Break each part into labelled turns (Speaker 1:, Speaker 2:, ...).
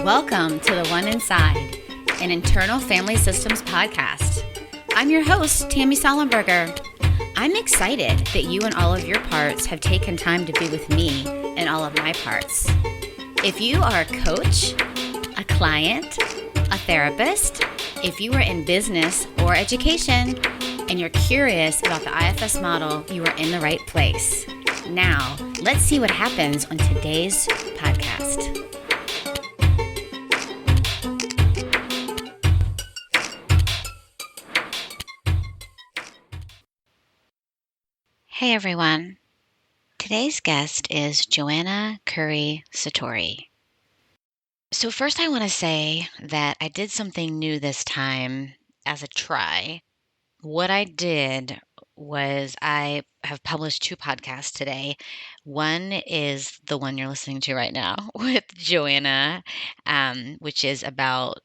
Speaker 1: Welcome to The One Inside, an internal family systems podcast. I'm your host, Tammy Sollenberger. I'm excited that you and all of your parts have taken time to be with me and all of my parts. If you are a coach, a client, a therapist, if you are in business or education, and you're curious about the IFS model, you are in the right place. Now, let's see what happens on today's podcast. Hey everyone. Today's guest is Joanna Curry-Sartori. So first I want to say that I did something new this time as a try. What I did was I have published 2 podcasts today. One is the one you're listening to right now with Joanna, which is about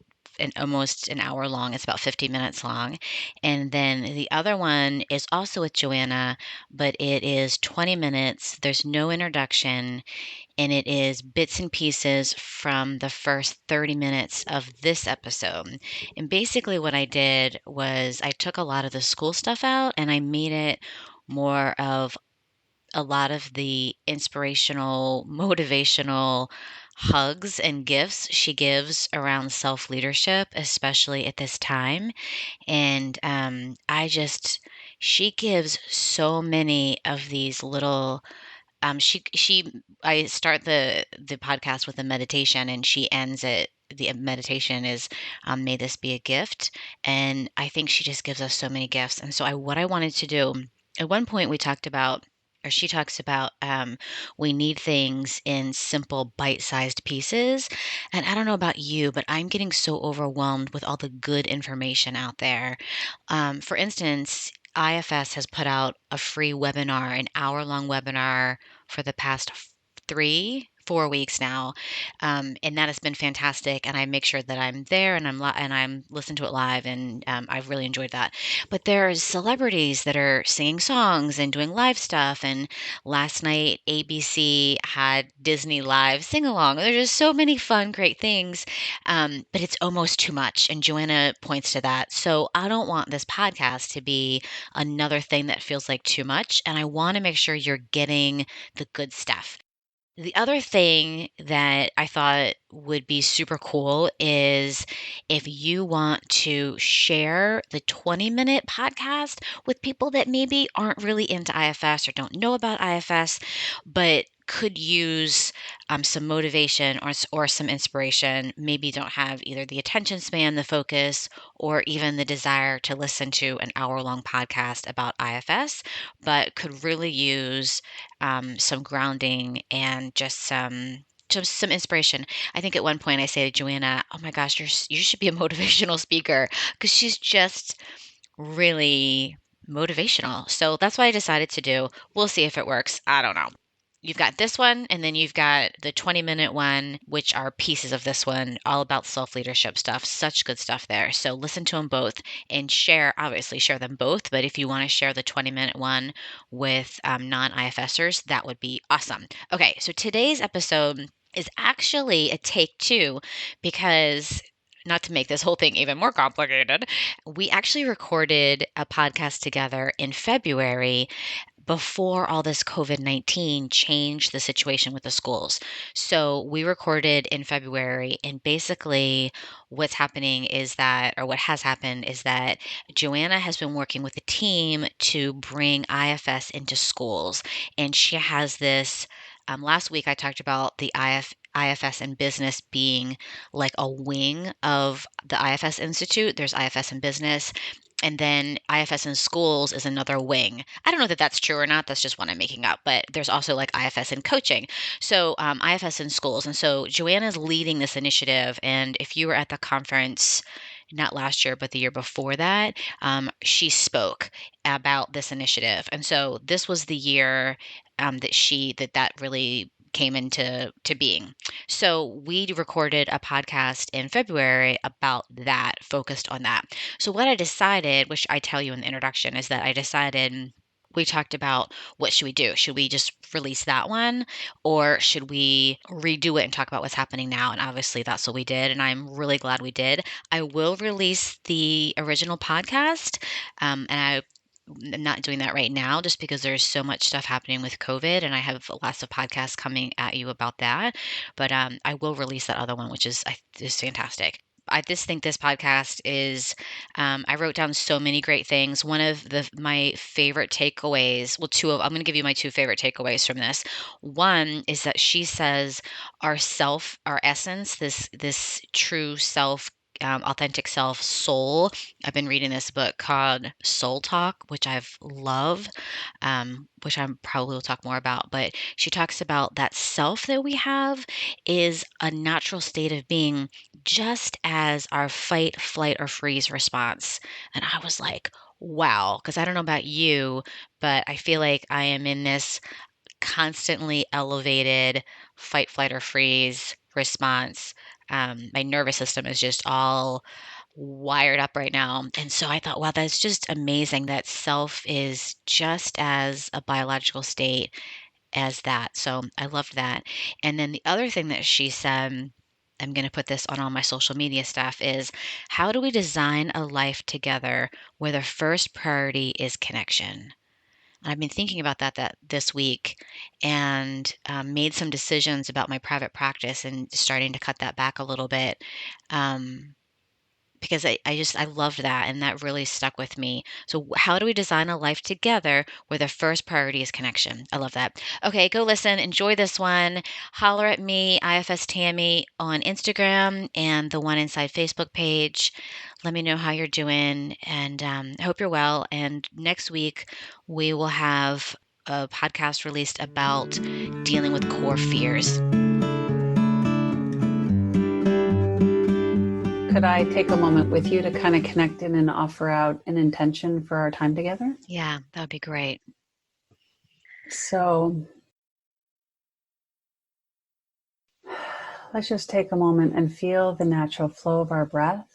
Speaker 1: almost an hour long. It's about 50 minutes long. And then the other one is also with Joanna, but it is 20 minutes. There's no introduction, and it is bits and pieces from the first 30 minutes of this episode. And basically what I did was I took a lot of the school stuff out and I made it more of a lot of the inspirational, motivational hugs and gifts she gives around self-leadership, especially at this time. And she gives so many of these little I start the podcast with a meditation, and she ends it. The meditation is, "May this be a gift," and I think she just gives us so many gifts. And so, what I wanted to do at one point, we talked about, or she talks about, we need things in simple, bite-sized pieces. And I don't know about you, but I'm getting so overwhelmed with all the good information out there. For instance, IFS has put out a free webinar, an hour-long webinar for the past 3, 4 weeks now, and that has been fantastic. And I make sure that I'm there and I'm listening to it live, and I've really enjoyed that. But there's celebrities that are singing songs and doing live stuff. And last night, ABC had Disney Live sing along. There's just so many fun, great things, but it's almost too much. And Joanna points to that. So I don't want this podcast to be another thing that feels like too much, and I want to make sure you're getting the good stuff. The other thing that I thought would be super cool is if you want to share the 20-minute podcast with people that maybe aren't really into IFS or don't know about IFS, but could use some motivation or some inspiration, maybe don't have either the attention span, the focus, or even the desire to listen to an hour-long podcast about IFS, but could really use some grounding and just some inspiration. I think at one point I say to Joanna, "Oh my gosh, you should be a motivational speaker," because she's just really motivational. So that's what I decided to do. We'll see if it works. I don't know. You've got this one, and then you've got the 20-minute one, which are pieces of this one, all about self-leadership stuff. Such good stuff there. So listen to them both and obviously share them both. But if you want to share the 20-minute one with non-IFSers, that would be awesome. Okay, so today's episode is actually a take two, because not to make this whole thing even more complicated, we actually recorded a podcast together in February before all this COVID-19 changed the situation with the schools. So we recorded in February, and basically what's happening is that, or what has happened is that Joanna has been working with the team to bring IFS into schools. And she has this, last week I talked about the IFS and business being like a wing of the IFS Institute. There's IFS and business. And then IFS in schools is another wing. I don't know that that's true or not. That's just one I'm making up. But there's also like IFS in coaching. So IFS in schools. And so Joanna's leading this initiative. And if you were at the conference, not last year, but the year before that, she spoke about this initiative. And so this was the year that really came into being. So we recorded a podcast in February about that, focused on that. So what I decided, which I tell you in the introduction, is that I decided we talked about what should we do? Should we just release that one, or should we redo it and talk about what's happening now? And obviously that's what we did, and I'm really glad we did. I will release the original podcast, and I'm not doing that right now just because there's so much stuff happening with COVID, and I have lots of podcasts coming at you about that. But I will release that other one, which is fantastic. I just think this podcast is. I wrote down so many great things. One of my favorite takeaways. Well, two of. I'm going to give you my two favorite takeaways from this. One is that she says our self, our essence, this true self, authentic self, soul. I've been reading this book called Soul Talk, which I've loved, which I probably will talk more about. But she talks about that self that we have is a natural state of being, just as our fight, flight, or freeze response. And I was like, wow, because I don't know about you, but I feel like I am in this constantly elevated fight, flight, or freeze response. My nervous system is just all wired up right now. And so I thought, wow, that's just amazing that self is just as a biological state as that. So I loved that. And then the other thing that she said, I'm going to put this on all my social media stuff, is how do we design a life together where the first priority is connection? I've been thinking about that this week, and made some decisions about my private practice and starting to cut that back a little bit. Um, because I loved that, and that really stuck with me. So how do we design a life together where the first priority is connection? I love that. Okay, go listen, enjoy this one. Holler at me, IFS Tammy on Instagram and the One Inside Facebook page. Let me know how you're doing, and I hope you're well. And next week we will have a podcast released about dealing with core fears.
Speaker 2: Could I take a moment with you to kind of connect in and offer out an intention for our time together?
Speaker 1: Yeah, that would be great.
Speaker 2: So let's just take a moment and feel the natural flow of our breath.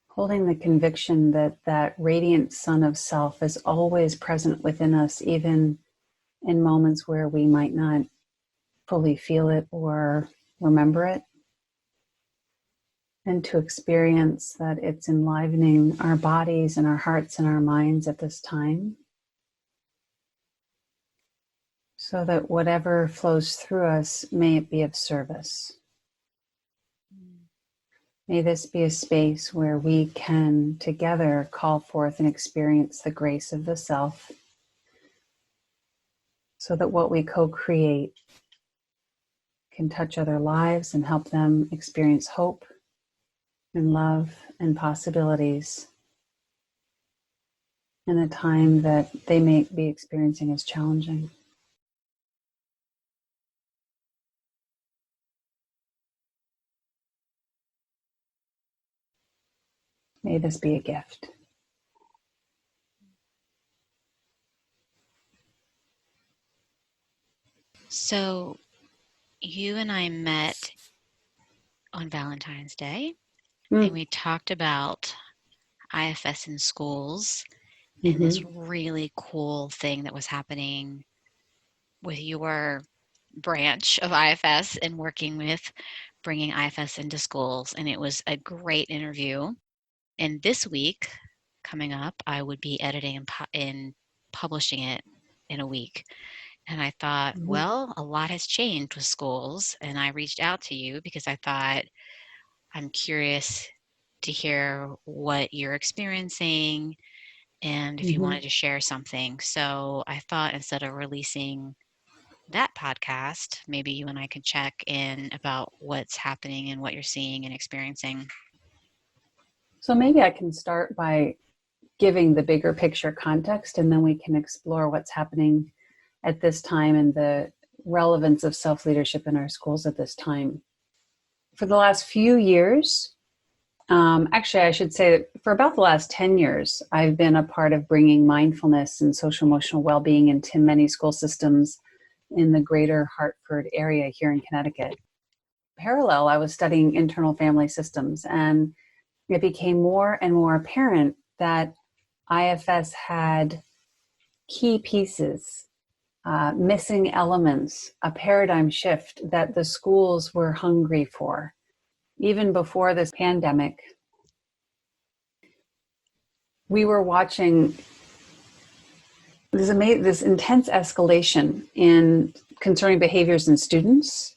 Speaker 2: Holding the conviction that that radiant sun of self is always present within us, even in moments where we might not fully feel it or remember it. And to experience that it's enlivening our bodies and our hearts and our minds at this time, so that whatever flows through us, may it be of service. May this be a space where we can together call forth and experience the grace of the self, so that what we co-create can touch other lives and help them experience hope and love and possibilities in a time that they may be experiencing as challenging. May this be a gift.
Speaker 1: So you and I met on Valentine's Day, and we talked about IFS in schools and this really cool thing that was happening with your branch of IFS and working with bringing IFS into schools. And it was a great interview. And this week, coming up, I would be editing and publishing it in a week. And I thought, well, a lot has changed with schools. And I reached out to you because I thought, I'm curious to hear what you're experiencing and if you wanted to share something. So I thought instead of releasing that podcast, maybe you and I could check in about what's happening and what you're seeing and experiencing.
Speaker 2: So maybe I can start by giving the bigger picture context, and then we can explore what's happening at this time and the relevance of self-leadership in our schools at this time. For the last few years, actually, I should say that for about the last 10 years, I've been a part of bringing mindfulness and social emotional well-being into many school systems in the greater Hartford area here in Connecticut. Parallel, I was studying internal family systems, and it became more and more apparent that IFS had key pieces, missing elements, a paradigm shift that the schools were hungry for. Even before this pandemic, we were watching this intense escalation in concerning behaviors in students.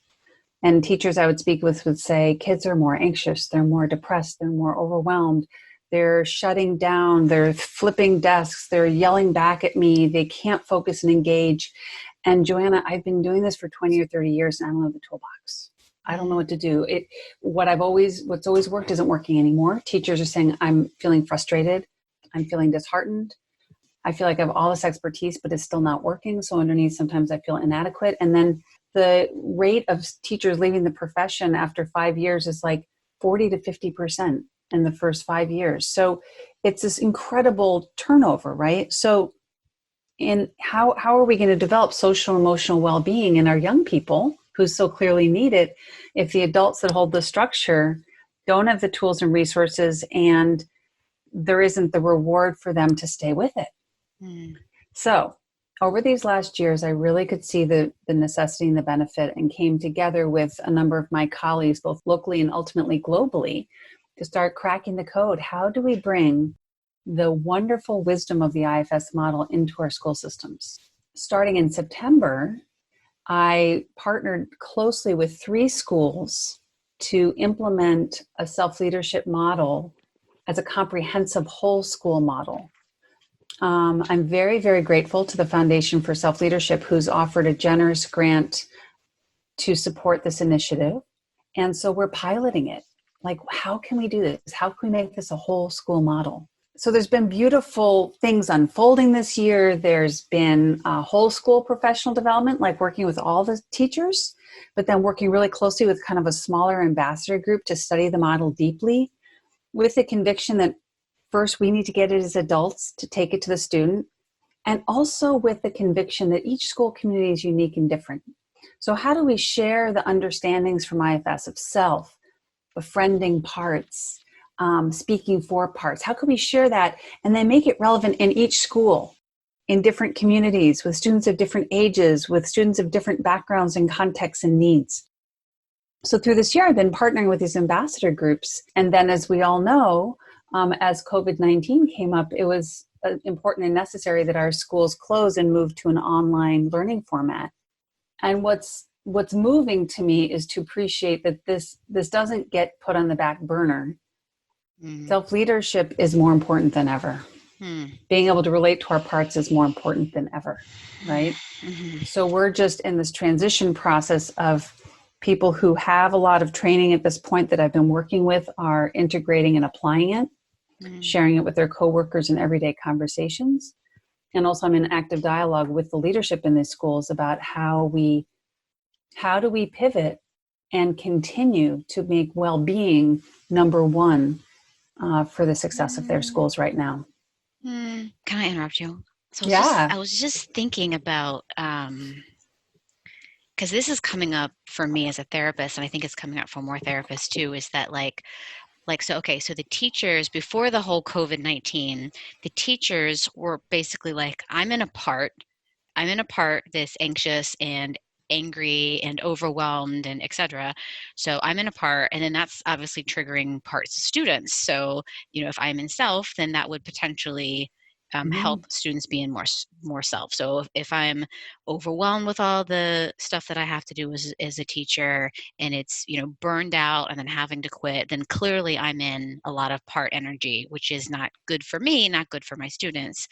Speaker 2: And teachers I would speak with would say kids are more anxious, they're more depressed, they're more overwhelmed, they're shutting down, they're flipping desks, they're yelling back at me, they can't focus and engage. And Joanna, I've been doing this for 20 or 30 years and I don't have the toolbox. I don't know what to do. What's always worked isn't working anymore. Teachers are saying, I'm feeling frustrated, I'm feeling disheartened, I feel like I have all this expertise, but it's still not working. So underneath, sometimes I feel inadequate. And then the rate of teachers leaving the profession after 5 years is like 40 to 50% in the first 5 years. So it's this incredible turnover, right? So how are we going to develop social and emotional well-being in our young people who so clearly need it if the adults that hold the structure don't have the tools and resources and there isn't the reward for them to stay with it?
Speaker 1: Mm.
Speaker 2: So over these last years, I really could see the necessity and the benefit and came together with a number of my colleagues, both locally and ultimately globally, to start cracking the code. How do we bring the wonderful wisdom of the IFS model into our school systems? Starting in September, I partnered closely with 3 schools to implement a self-leadership model as a comprehensive whole school model. I'm very, very grateful to the Foundation for Self-Leadership, who's offered a generous grant to support this initiative. And so we're piloting it. Like, how can we do this? How can we make this a whole school model? So there's been beautiful things unfolding this year. There's been whole school professional development, like working with all the teachers, but then working really closely with kind of a smaller ambassador group to study the model deeply, with the conviction that first, we need to get it as adults to take it to the student, and also with the conviction that each school community is unique and different. So how do we share the understandings from IFS of self, befriending parts, speaking for parts? How can we share that and then make it relevant in each school, in different communities, with students of different ages, with students of different backgrounds and contexts and needs? So through this year, I've been partnering with these ambassador groups. And then, as we all know, as COVID-19 came up, it was important and necessary that our schools close and move to an online learning format. And what's moving to me is to appreciate that this doesn't get put on the back burner. Self-leadership is more important than ever. Being able to relate to our parts is more important than ever, right? So we're just in this transition process of people who have a lot of training at this point that I've been working with are integrating and applying it, sharing it with their coworkers in everyday conversations. And also I'm in active dialogue with the leadership in these schools about how do we pivot and continue to make well-being number one for the success of their schools right now.
Speaker 1: Can I interrupt you? So
Speaker 2: Yeah.
Speaker 1: I was just thinking about, because this is coming up for me as a therapist, and I think it's coming up for more therapists too, is that so the teachers before the whole COVID-19, the teachers were basically like, I'm in a part that's anxious and angry and overwhelmed and etc. So I'm in a part, and then that's obviously triggering parts of students. So, if I'm in self, then that would potentially help students be in more self. So if I'm overwhelmed with all the stuff that I have to do as a teacher, and it's burned out and then having to quit, then clearly I'm in a lot of part energy, which is not good for me, not good for my students.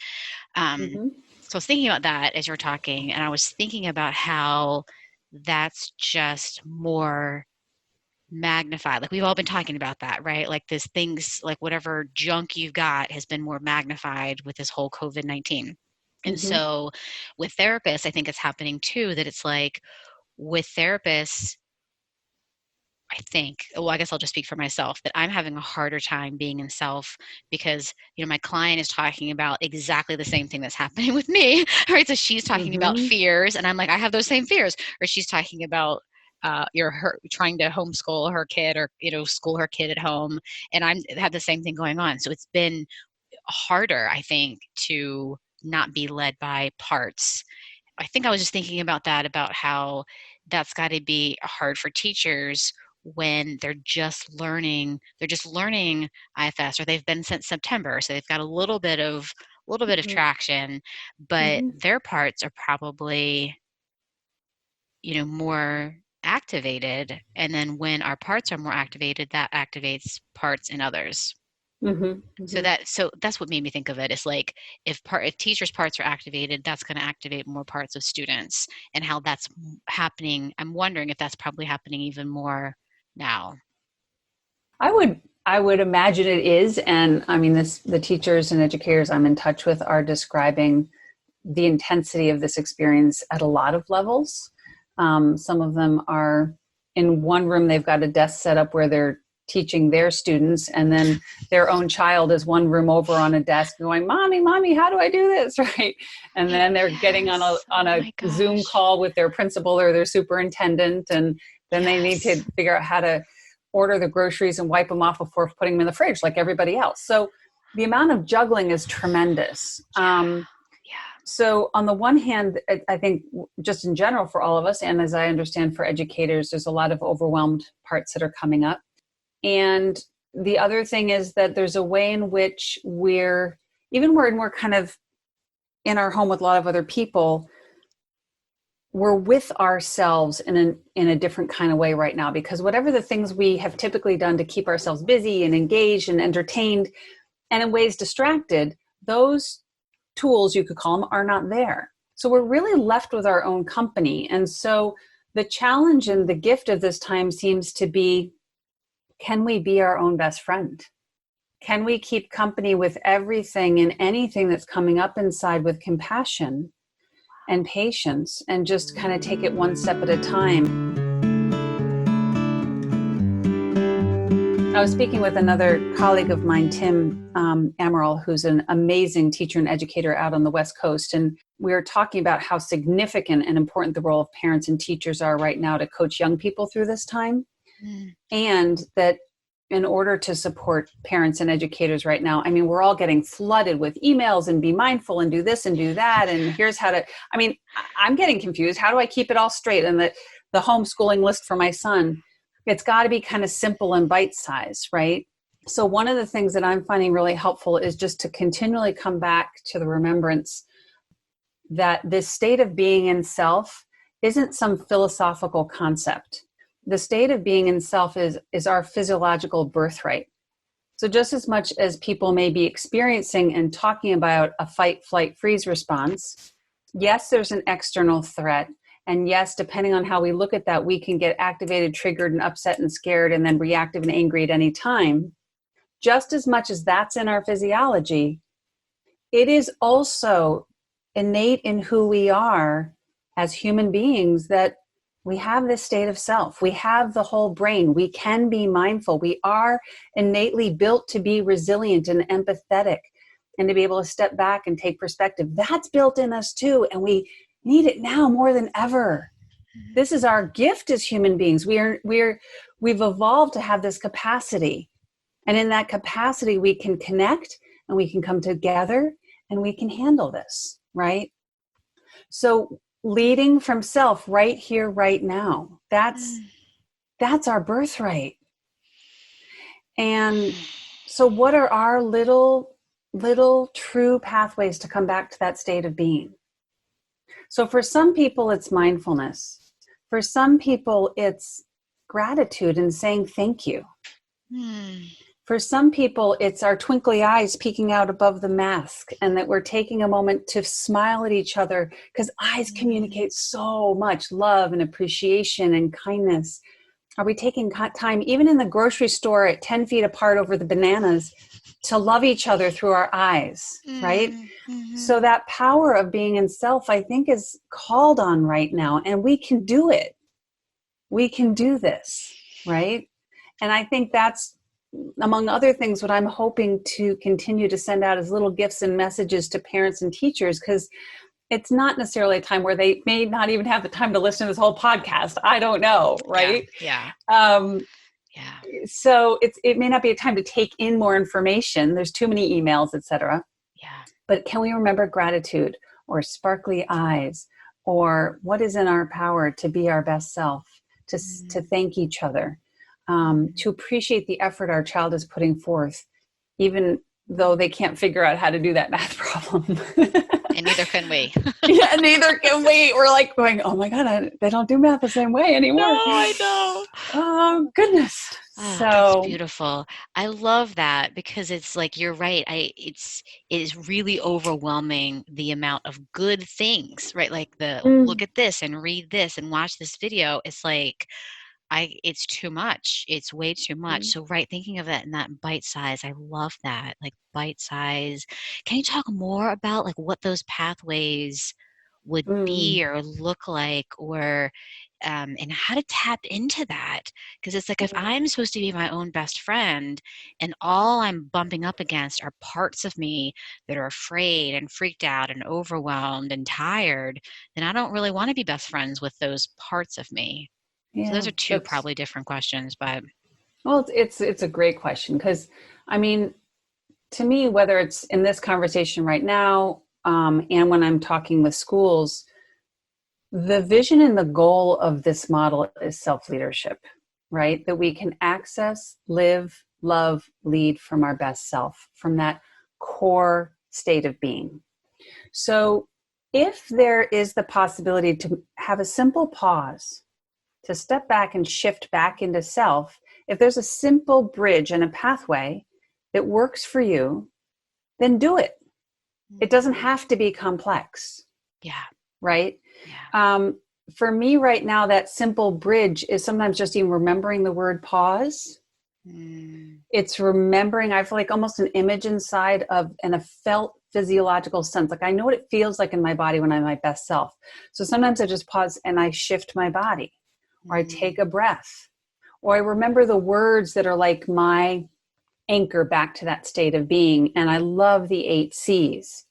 Speaker 1: So I was thinking about that as you were talking, and I was thinking about how that's just more magnified. Like we've all been talking about that, right? Like this things, like whatever junk you've got has been more magnified with this whole COVID-19. And so with therapists, I think it's happening too, that it's like with therapists, I guess I'll just speak for myself, that I'm having a harder time being in self because, my client is talking about exactly the same thing that's happening with me, right? So she's talking about fears and I'm like, I have those same fears. Or she's talking about trying to homeschool her kid, or school her kid at home, and I had the same thing going on. So it's been harder, I think, to not be led by parts. I think I was just thinking about that, about how that's got to be hard for teachers when they're just learning IFS, or they've been since September, so they've got a little bit of
Speaker 2: Mhm.
Speaker 1: traction, but
Speaker 2: Mhm.
Speaker 1: their parts are probably more activated, and then when our parts are more activated, that activates parts in others.
Speaker 2: Mhm.
Speaker 1: So
Speaker 2: Mhm.
Speaker 1: that's what made me think of it. Is like, if teachers' parts are activated, that's going to activate more parts of students, and how that's happening. I'm wondering if that's probably happening even more now.
Speaker 2: I would imagine it is, and I mean the teachers and educators I'm in touch with are describing the intensity of this experience at a lot of levels. Some of them are in one room, they've got a desk set up where they're teaching their students, and then their own child is one room over on a desk going, "Mommy, mommy, how do I do this?" Right? And then they're getting on a
Speaker 1: Yes.
Speaker 2: on
Speaker 1: Oh
Speaker 2: a
Speaker 1: my
Speaker 2: Zoom
Speaker 1: gosh.
Speaker 2: call with their principal or their superintendent, and then they need to
Speaker 1: Yes.
Speaker 2: figure out how to order the groceries and wipe them off before putting them in the fridge like everybody else. So the amount of juggling is tremendous.
Speaker 1: Yeah. Yeah.
Speaker 2: So on the one hand, I think just in general for all of us, and as I understand for educators, there's a lot of overwhelmed parts that are coming up. And the other thing is that there's a way in which even when we're kind of in our home with a lot of other people, we're with ourselves in a different kind of way right now, because whatever the things we have typically done to keep ourselves busy and engaged and entertained and in ways distracted, those tools, you could call them, are not there. So we're really left with our own company. And so the challenge and the gift of this time seems to be, can we be our own best friend? Can we keep company with everything and anything that's coming up inside with compassion and patience, and just kind of take it one step at a time? I was speaking with another colleague of mine, Tim Amaral, who's an amazing teacher and educator out on the West Coast. And we were talking about how significant and important the role of parents and teachers are right now to coach young people through this time.
Speaker 1: Mm.
Speaker 2: And that in order to support parents and educators right now, I mean, we're all getting flooded with emails and be mindful and do this and do that. And here's how to, I mean, I'm getting confused. How do I keep it all straight? And the homeschooling list for my son, it's got to be kind of simple and bite sized, right? So one of the things that I'm finding really helpful is just to continually come back to the remembrance that this state of being in self isn't some philosophical concept. The state of being in self is our physiological birthright. So just as much as people may be experiencing and talking about a fight, flight, freeze response, yes, there's an external threat. And yes, depending on how we look at that, we can get activated, triggered, and upset and scared, and then reactive and angry at any time. Just as much as that's in our physiology, it is also innate in who we are as human beings that we have this state of self. We have the whole brain. We can be mindful. We are innately built to be resilient and empathetic and to be able to step back and take perspective. That's built in us too. And we need it now more than ever. This is our gift as human beings. We've evolved to have this capacity. And in that capacity, we can connect and we can come together and we can handle this, right? So leading from self right here, right now,
Speaker 1: Mm.
Speaker 2: that's our birthright. And so what are our little true pathways to come back to that state of being? So for some people, it's mindfulness. For some people, it's gratitude and saying thank you.
Speaker 1: Mm.
Speaker 2: For some people, it's our twinkly eyes peeking out above the mask, and that we're taking a moment to smile at each other, because eyes
Speaker 1: Mm.
Speaker 2: communicate so much love and appreciation and kindness. Are we taking time, even in the grocery store at 10 feet apart over the bananas, to love each other through our eyes, right?
Speaker 1: Mm.
Speaker 2: So
Speaker 1: Mhm.
Speaker 2: that power of being in self, I think, is called on right now, and we can do it. We can do this, right? And I think that's, among other things, what I'm hoping to continue to send out as little gifts and messages to parents and teachers, because it's not necessarily a time where they may not even have the time to listen to this whole podcast. I don't know,
Speaker 1: Yeah.
Speaker 2: right?
Speaker 1: Yeah.
Speaker 2: Um,
Speaker 1: Yeah.
Speaker 2: so it may not be a time to take in more information. There's too many emails, etc.
Speaker 1: Yeah.
Speaker 2: But can we remember gratitude or sparkly eyes or what is in our power to be our best self, to
Speaker 1: Mm,
Speaker 2: thank each other,
Speaker 1: mm.
Speaker 2: to appreciate the effort our child is putting forth, even though they can't figure out how to do that math problem.
Speaker 1: And neither can we.
Speaker 2: Yeah, neither can we. We're like going, oh my God, they don't do math the same way
Speaker 1: No,
Speaker 2: anymore.
Speaker 1: I know.
Speaker 2: Oh, goodness.
Speaker 1: Ah, that's
Speaker 2: So,
Speaker 1: beautiful. I love that because it's like you're right. It is really overwhelming the amount of good things, right? Like the look
Speaker 2: mm,
Speaker 1: at this and read this and watch this video. It's like it's too much. It's way too much.
Speaker 2: mm,
Speaker 1: So right, thinking of that in that bite size, I love that. Like bite size. Can you talk more about like what those pathways would
Speaker 2: mm,
Speaker 1: be or look like or and how to tap into that? Because it's like if
Speaker 2: mm,
Speaker 1: I'm supposed to be my own best friend and all I'm bumping up against are parts of me that are afraid and freaked out and overwhelmed and tired, then I don't really want to be best friends with those parts of me. So those
Speaker 2: yeah,
Speaker 1: are two
Speaker 2: that's
Speaker 1: probably different questions, but
Speaker 2: well. It's a great question because I mean, to me, whether it's in this conversation right now and when I'm talking with schools, the vision and the goal of this model is self leadership, right? That we can access, live, love, lead from our best self, from that core state of being. So, if there is the possibility to have a simple pause, to step back and shift back into self, if there's a simple bridge and a pathway that works for you, then do it. It doesn't
Speaker 1: mm,
Speaker 2: have to be complex,
Speaker 1: yeah,
Speaker 2: right?
Speaker 1: yeah.
Speaker 2: Um, for me right now, that simple bridge is sometimes just even remembering the word pause.
Speaker 1: Mm,
Speaker 2: It's remembering, I feel like almost an image inside of and a felt physiological sense. Like I know what it feels like in my body when I'm my best self. So sometimes I just pause and I shift my body, or I take
Speaker 1: mm,
Speaker 2: a breath, or I remember the words that are like my anchor back to that state of being. And I love the 8 C's.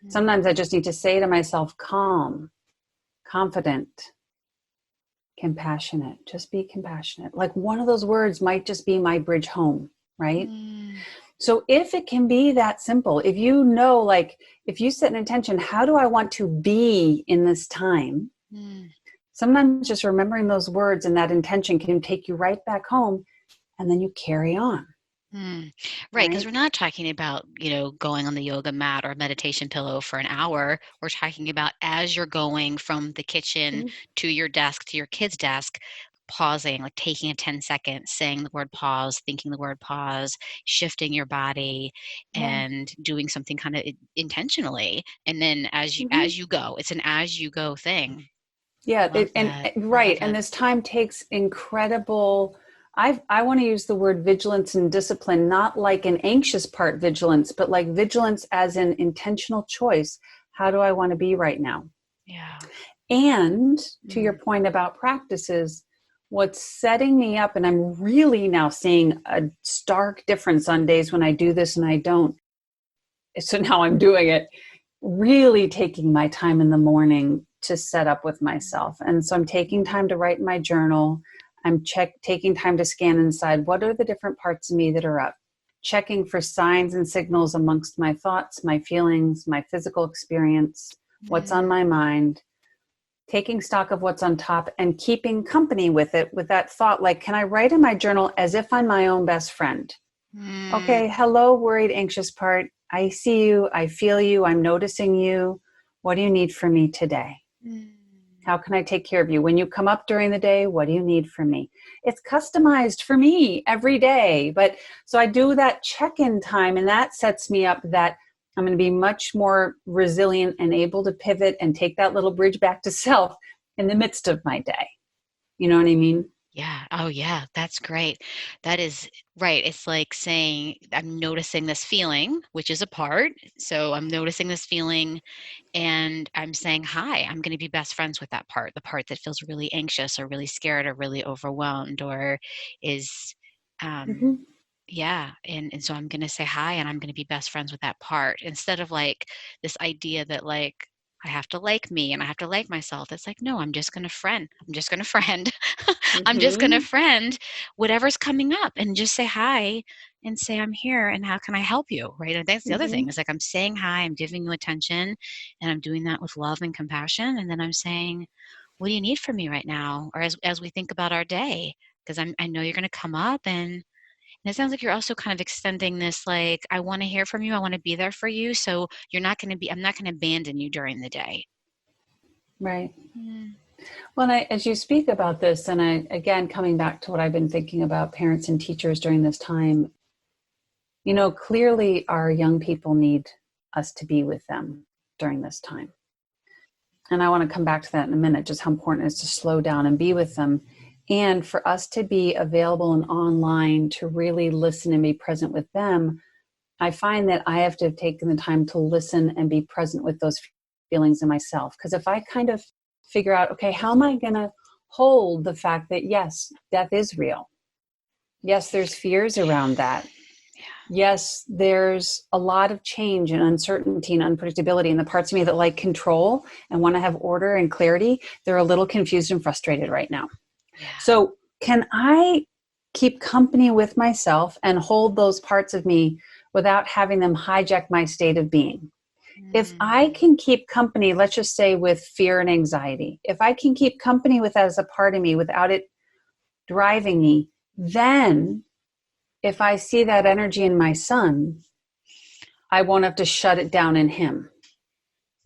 Speaker 2: Sometimes I
Speaker 1: mm,
Speaker 2: just need to say to myself, calm, confident, compassionate. Just be compassionate. Like one of those words might just be my bridge home, right?
Speaker 1: mm,
Speaker 2: So if it can be that simple, if you know, like if you set an intention, how do I want to be in this time?
Speaker 1: mm.
Speaker 2: Sometimes just remembering those words and that intention can take you right back home and then you carry on,
Speaker 1: Mm. Right, because
Speaker 2: right?
Speaker 1: we're not talking about, going on the yoga mat or a meditation pillow for an hour. We're talking about as you're going from the kitchen
Speaker 2: Mhm.
Speaker 1: to your desk to your kid's desk, pausing, like taking a 10 seconds, saying the word pause, thinking the word pause, shifting your body
Speaker 2: Yeah.
Speaker 1: and doing something kind of intentionally. And then
Speaker 2: Mhm.
Speaker 1: as you go, it's an as you go thing. I
Speaker 2: Yeah,
Speaker 1: love
Speaker 2: and
Speaker 1: that. I
Speaker 2: right,
Speaker 1: love
Speaker 2: and
Speaker 1: it.
Speaker 2: this time takes incredible. I want to use the word vigilance and discipline, not like an anxious part vigilance, but like vigilance as an intentional choice. How do I want to be right now?
Speaker 1: Yeah.
Speaker 2: And to your
Speaker 1: Mm,
Speaker 2: point about practices, what's setting me up, and I'm really now seeing a stark difference on days when I do this and I don't. So now I'm doing it, really taking my time in the morning to set up with myself. And so I'm taking time to write in my journal. I'm taking time to scan inside. What are the different parts of me that are up? Checking for signs and signals amongst my thoughts, my feelings, my physical experience, what's on
Speaker 1: mm,
Speaker 2: my mind, taking stock of what's on top and keeping company with it, with that thought, like, can I write in my journal as if I'm my own best friend?
Speaker 1: mm,
Speaker 2: Okay, hello, worried, anxious part. I see you. I feel you. I'm noticing you. What do you need from me today?
Speaker 1: mm.
Speaker 2: How can I take care of you? When you come up during the day, what do you need from me? It's customized for me every day. But so I do that check in time, and that sets me up that I'm going to be much more resilient and able to pivot and take that little bridge back to self in the midst of my day. You know what I mean?
Speaker 1: Yeah. Oh, yeah. That's great. That is right. It's like saying, I'm noticing this feeling, which is a part. So I'm noticing this feeling and I'm saying, hi, I'm going to be best friends with that part, the part that feels really anxious or really scared or really overwhelmed or is, um,
Speaker 2: Mm-hmm.
Speaker 1: yeah. And so I'm going to say hi and I'm going to be best friends with that part instead of like this idea that like, I have to like me and I have to like myself. It's like, no, I'm just going to friend. I'm just going to friend. I'm just going to
Speaker 2: Mm-hmm.
Speaker 1: friend whatever's coming up and just say hi and say, I'm here and how can I help you? Right. And that's the other thing.
Speaker 2: Mm-hmm.
Speaker 1: It's like I'm saying hi, I'm giving you attention, and I'm doing that with love and compassion. And then I'm saying, what do you need from me right now? Or as we think about our day, because I know you're going to come up and it sounds like you're also kind of extending this, like, I want to hear from you. I want to be there for you. So I'm not going to abandon you during the day.
Speaker 2: Right.
Speaker 1: Mm,
Speaker 2: Well, as you speak about this, and again, coming back to what I've been thinking about parents and teachers during this time, clearly our young people need us to be with them during this time. And I want to come back to that in a minute, just how important it is to slow down and be with them. And for us to be available and online to really listen and be present with them, I find that I have to have taken the time to listen and be present with those feelings in myself. Because if I kind of figure out, okay, how am I going to hold the fact that, yes, death is real. Yes, there's fears around that. Yes, there's a lot of change and uncertainty and unpredictability. And the parts of me that like control and want to have order and clarity, they're a little confused and frustrated right now.
Speaker 1: yeah.
Speaker 2: So, can I keep company with myself and hold those parts of me without having them hijack my state of being? If I
Speaker 1: Mm,
Speaker 2: can keep company, let's just say with fear and anxiety, if I can keep company with that as a part of me without it driving me, then if I see that energy in my son, I won't have to shut it down in him.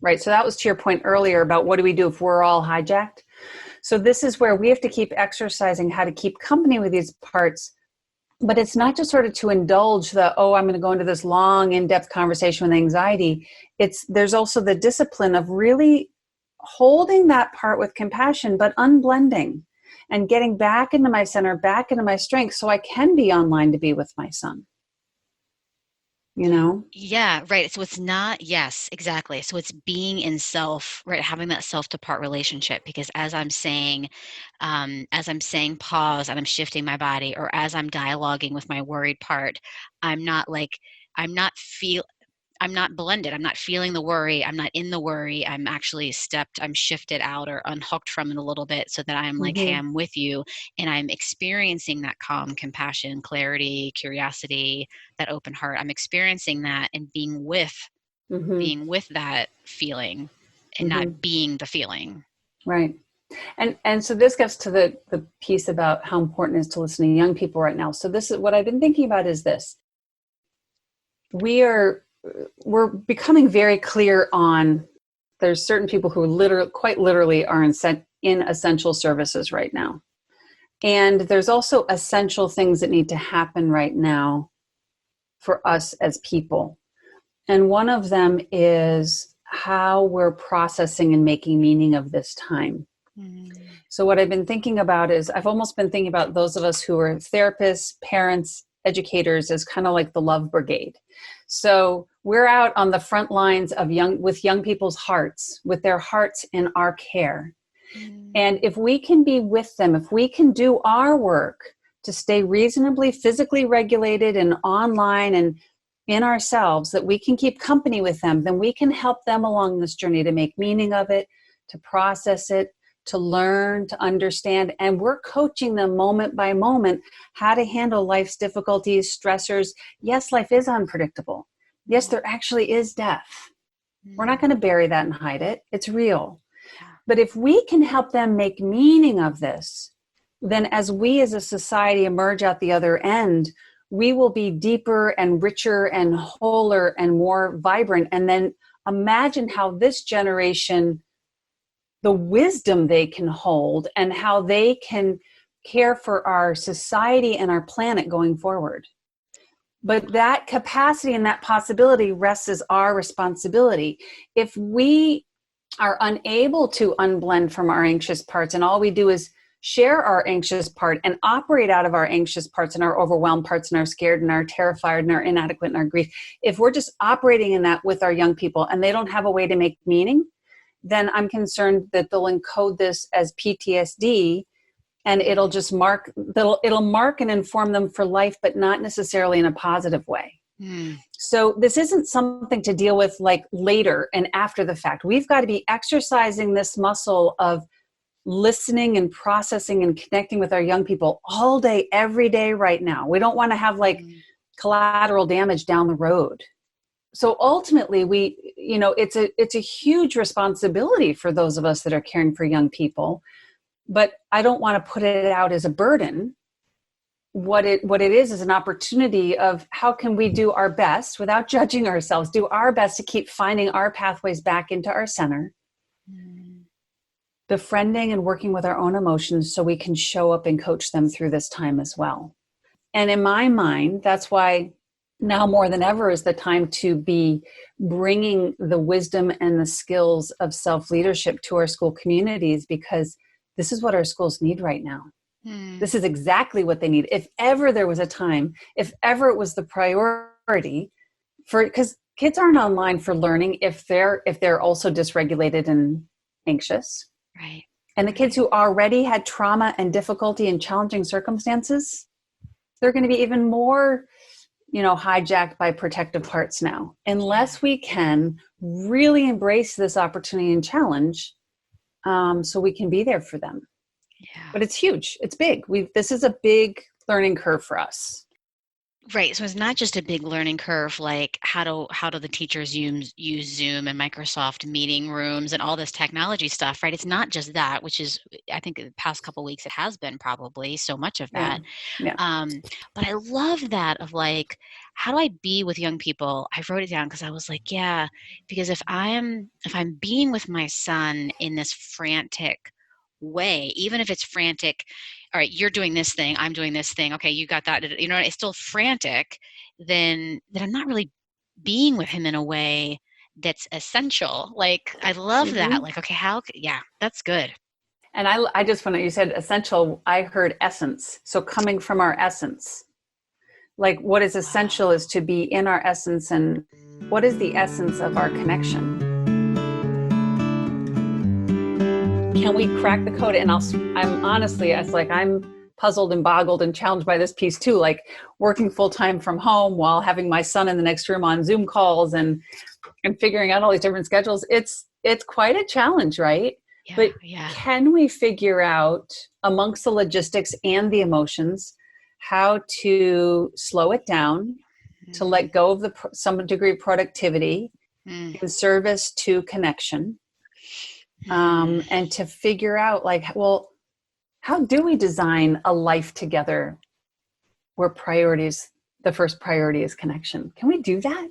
Speaker 2: Right. So that was to your point earlier about what do we do if we're all hijacked? So this is where we have to keep exercising how to keep company with these parts. But it's not just sort of to indulge I'm going to go into this long, in-depth conversation with anxiety. There's also the discipline of really holding that part with compassion, but unblending and getting back into my center, back into my strength so I can be online to be with my son, you know?
Speaker 1: yeah, right. So it's not, yes, exactly. So it's being in self, right? Having that self to part relationship. Because as I'm saying pause and I'm shifting my body, or as I'm dialoguing with my worried part, I'm not like, I'm not feel I'm not blended. I'm not feeling the worry. I'm not in the worry. I'm shifted out or unhooked from it a little bit so that I'm like, hey,
Speaker 2: Mm-hmm.
Speaker 1: I'm with you. And I'm experiencing that calm, compassion, clarity, curiosity, that open heart. I'm experiencing that and
Speaker 2: Mm-hmm.
Speaker 1: being with that feeling and not
Speaker 2: Mm-hmm.
Speaker 1: being the feeling.
Speaker 2: Right. And so this gets to the piece about how important it is to listen to young people right now. So this is what I've been thinking about is this. We're becoming very clear on there's certain people who literally quite literally are in essential services right now. And there's also essential things that need to happen right now for us as people. And one of them is how we're processing and making meaning of this time.
Speaker 1: Mm,
Speaker 2: So what I've been thinking about is I've almost been thinking about those of us who are therapists, parents, educators as kind of like the love brigade. So we're out on the front lines of with young people's hearts, with their hearts in our care. And
Speaker 1: mm,
Speaker 2: if we can be with them, if we can do our work to stay reasonably physically regulated and online and in ourselves, that we can keep company with them, then we can help them along this journey to make meaning of it, to process it, to learn, to understand. And we're coaching them moment by moment how to handle life's difficulties, stressors. Yes, life is unpredictable. Yes,
Speaker 1: mm,
Speaker 2: there actually is death. We're not
Speaker 1: mm.
Speaker 2: going to bury that and hide it. It's real.
Speaker 1: Yeah.
Speaker 2: But if we can help them make meaning of this, then as we as a society emerge out the other end, we will be deeper and richer and wholer and more vibrant. And then imagine how this generation, the wisdom they can hold and how they can care for our society and our planet going forward. But that capacity and that possibility rests as our responsibility. If we are unable to unblend from our anxious parts and all we do is share our anxious part and operate out of our anxious parts and our overwhelmed parts and our scared and our terrified and our inadequate and our grief, if we're just operating in that with our young people and they don't have a way to make meaning, then I'm concerned that they'll encode this as PTSD and it'll
Speaker 1: Mm.
Speaker 2: just it'll mark and inform them for life, but not necessarily in a positive way.
Speaker 1: Mm.
Speaker 2: So this isn't something to deal with like later and after the fact. We've got to be exercising this muscle of listening and processing and connecting with our young people all day, every day right now. We don't want to have like
Speaker 1: Mm.
Speaker 2: collateral damage down the road. So ultimately it's a huge responsibility for those of us that are caring for young people, but I don't want to put it out as a burden. What it is an opportunity of how can we do our best without judging ourselves, do our best to keep finding our pathways back into our center,
Speaker 1: Mm.
Speaker 2: befriending and working with our own emotions so we can show up and coach them through this time as well. And in my mind, that's why now more than ever is the time to be bringing the wisdom and the skills of self-leadership to our school communities, because this is what our schools need right now.
Speaker 1: Mm.
Speaker 2: This is exactly what they need. If ever there was a time, if ever it was the priority for, because kids aren't online for learning if they're also dysregulated and anxious.
Speaker 1: Right.
Speaker 2: And the kids
Speaker 1: Right.
Speaker 2: who already had trauma and difficulty and challenging circumstances, they're going to be even more, hijacked by protective parts now.
Speaker 1: Yeah.
Speaker 2: Unless we can really embrace this opportunity and challenge, so we can be there for them.
Speaker 1: Yeah.
Speaker 2: But it's huge. It's big. This is a big learning curve for us.
Speaker 1: Right. So it's not just a big learning curve, like how do the teachers use Zoom and Microsoft meeting rooms and all this technology stuff, right? It's not just that, which is, I think the past couple weeks it has been probably so much of
Speaker 2: Yeah.
Speaker 1: that.
Speaker 2: Yeah.
Speaker 1: But I love that of like, how do I be with young people? I wrote it down because I was like, yeah, because if I'm being with my son in this frantic way, even if it's frantic, all right, you're doing this thing, I'm doing this thing, okay, you got that, it's still frantic, then I'm not really being with him in a way that's essential. Like, I love that.
Speaker 2: Mm-hmm.
Speaker 1: Like, okay, yeah, that's good.
Speaker 2: And I just, when you said essential, I heard essence. So coming from our essence, like what is essential
Speaker 1: Wow.
Speaker 2: is to be in our essence. And what is the essence of our connection? Can we crack the code? And I'm honestly, it's like I'm puzzled and boggled and challenged by this piece too, like working full time from home while having my son in the next room on Zoom calls and figuring out all these different schedules. It's quite a challenge, right?
Speaker 1: Yeah,
Speaker 2: But
Speaker 1: yeah.
Speaker 2: can we figure out amongst the logistics and the emotions how to slow it down, to
Speaker 1: Mm,
Speaker 2: let go of some degree of productivity
Speaker 1: mm,
Speaker 2: in service to connection,
Speaker 1: mm.
Speaker 2: and to figure out like, well, how do we design a life together where the first priority is connection? Can we do that?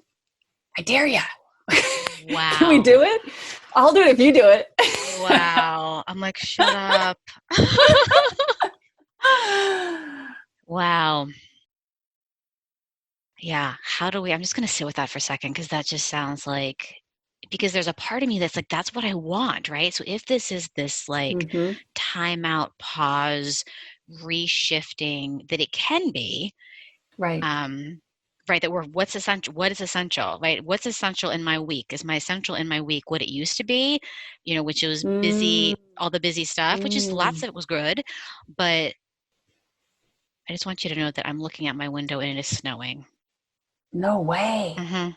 Speaker 2: I dare you. Can we
Speaker 1: Wow.
Speaker 2: do it? I'll do it if you do it.
Speaker 1: Wow. I'm like, shut up. Wow. Yeah. I'm just going to sit with that for a second because that just sounds like, because there's a part of me that's like, that's what I want, right? So if this is this like
Speaker 2: Mm-hmm.
Speaker 1: timeout, pause, reshifting that it can be,
Speaker 2: Right.
Speaker 1: um, right, that what is essential, right? What's essential in my week? Is my essential in my week what it used to be, which was busy,
Speaker 2: Mm,
Speaker 1: all the busy stuff, which is lots
Speaker 2: mm.
Speaker 1: of it was good, but I just want you to know that I'm looking at my window and it is snowing.
Speaker 2: No way.
Speaker 1: Hmm.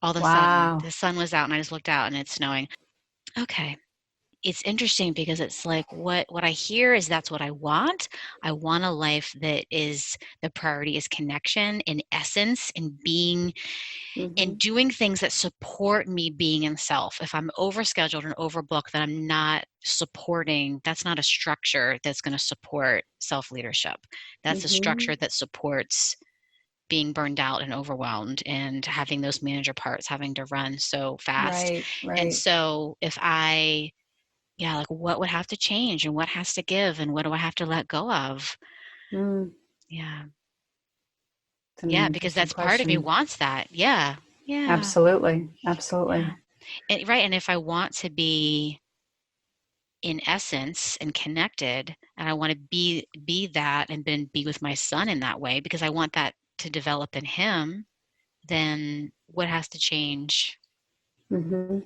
Speaker 1: All of a sudden,
Speaker 2: Wow.
Speaker 1: the sun was out and I just looked out and it's snowing. Okay. It's interesting because it's like what I hear is that's what I want. I want a life that is the priority is connection in essence and being
Speaker 2: Mm-hmm.
Speaker 1: and doing things that support me being in self. If I'm overscheduled and overbooked, then I'm not supporting, that's not a structure that's going to support self leadership. That's a
Speaker 2: Mm-hmm.
Speaker 1: structure that supports being burned out and overwhelmed and having those manager parts having to run so fast.
Speaker 2: Right.
Speaker 1: And
Speaker 2: Right.
Speaker 1: so if yeah, like what would have to change and what has to give and what do I have to let go of?
Speaker 2: Mm.
Speaker 1: Yeah.
Speaker 2: It's an
Speaker 1: Yeah, because
Speaker 2: interesting
Speaker 1: that's part of me
Speaker 2: question.
Speaker 1: wants that. Yeah. Yeah.
Speaker 2: Absolutely.
Speaker 1: Yeah.
Speaker 2: Absolutely.
Speaker 1: Right. And if I want to be in essence and connected and I want to be that and then be with my son in that way because I want that to develop in him, then what has to change?
Speaker 2: Mm-hmm.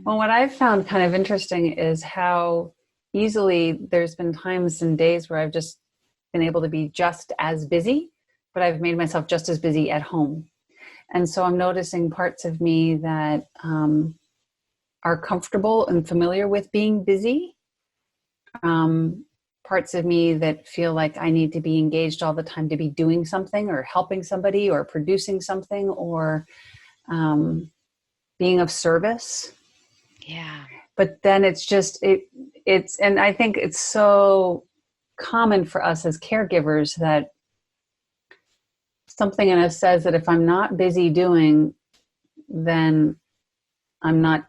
Speaker 2: Well,
Speaker 1: Mm.
Speaker 2: what I've found kind of interesting is how easily there's been times and days where I've just been able to be just as busy, but I've made myself just as busy at home. And so I'm noticing parts of me that are comfortable and familiar with being busy. Parts of me that feel like I need to be engaged all the time to be doing something or helping somebody or producing something or being of service.
Speaker 1: Yeah.
Speaker 2: But then and I think it's so common for us as caregivers that something in us says that if I'm not busy doing, then I'm not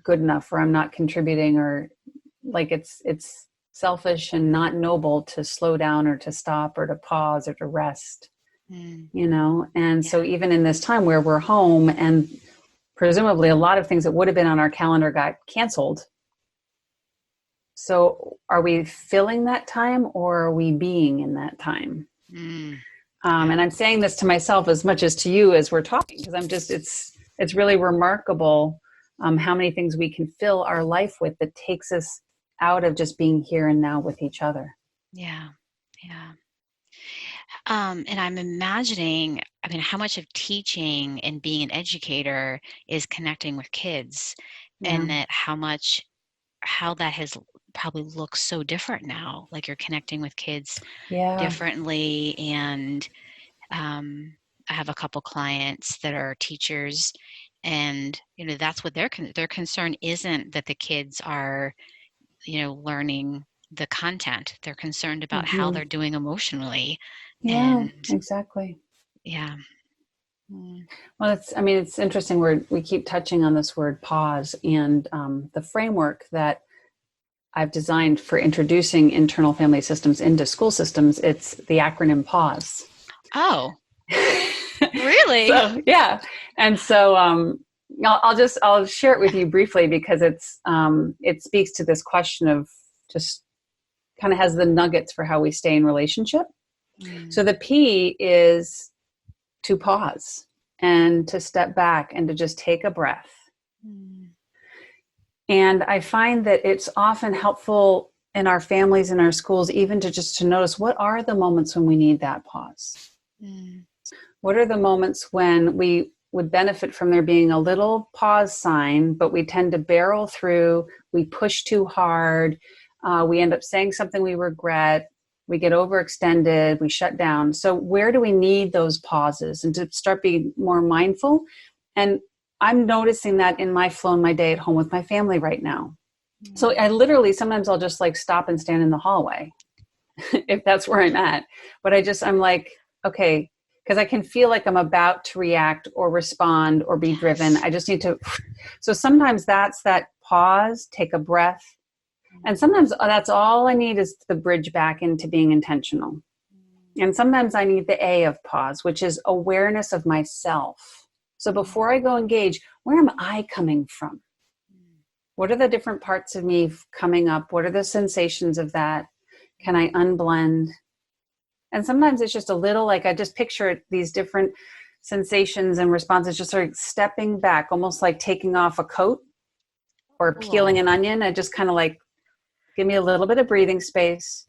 Speaker 2: good enough, or I'm not contributing, or like it's selfish and not noble to slow down or to stop or to pause or to rest,
Speaker 1: Mm.
Speaker 2: And
Speaker 1: Yeah.
Speaker 2: so even in this time where we're home and presumably a lot of things that would have been on our calendar got canceled. So are we filling that time, or are we being in that time?
Speaker 1: Mm. Yeah.
Speaker 2: And I'm saying this to myself as much as to you as we're talking, because it's really remarkable how many things we can fill our life with that takes us out of just being here and now with each other.
Speaker 1: Yeah. Yeah. And I'm imagining, I mean, how much of teaching and being an educator is connecting with kids,
Speaker 2: Yeah.
Speaker 1: and that how that has probably looks so different now. Like you're connecting with kids
Speaker 2: Yeah.
Speaker 1: differently. And I have a couple clients that are teachers, and that's what their concern isn't that the kids are learning the content. They're concerned about how
Speaker 2: Mm-hmm.
Speaker 1: they're doing emotionally.
Speaker 2: Yeah,
Speaker 1: And
Speaker 2: exactly.
Speaker 1: yeah. Mm.
Speaker 2: Well, it's interesting. We keep touching on this word pause, and the framework that I've designed for introducing internal family systems into school systems. It's the acronym PAUSE.
Speaker 1: Oh, really?
Speaker 2: So yeah, and so I'll share it with you briefly, because it speaks to this question of just kind of has the nuggets for how we stay in relationship. So
Speaker 1: Mm.
Speaker 2: the P is to pause and to step back and to just take a breath.
Speaker 1: Mm.
Speaker 2: And I find that it's often helpful in our families and our schools even to notice, what are the moments when we need that pause?
Speaker 1: Mm.
Speaker 2: What are the moments when we would benefit from there being a little pause sign, but we tend to barrel through, we push too hard, we end up saying something we regret, we get overextended, we shut down. So where do we need those pauses, and to start being more mindful? And I'm noticing that in my flow in my day at home with my family right now. So
Speaker 1: Mm.
Speaker 2: I literally, sometimes I'll just like stop and stand in the hallway if that's where I'm at. But I'm like, okay, because I can feel like I'm about to react or respond or be driven.
Speaker 1: Yes.
Speaker 2: I just need to. So sometimes that's that pause, take a breath. And sometimes that's all I need is the bridge back into being intentional. And sometimes I need the A of pause, which is awareness of myself. So before I go engage, where am I coming from? What are the different parts of me coming up? What are the sensations of that? Can I unblend? And sometimes it's just a little, like I just picture these different sensations and responses, just sort of stepping back, almost like taking off a coat or peeling
Speaker 1: Cool.
Speaker 2: an onion. I just kind of like, give me a little bit of breathing space.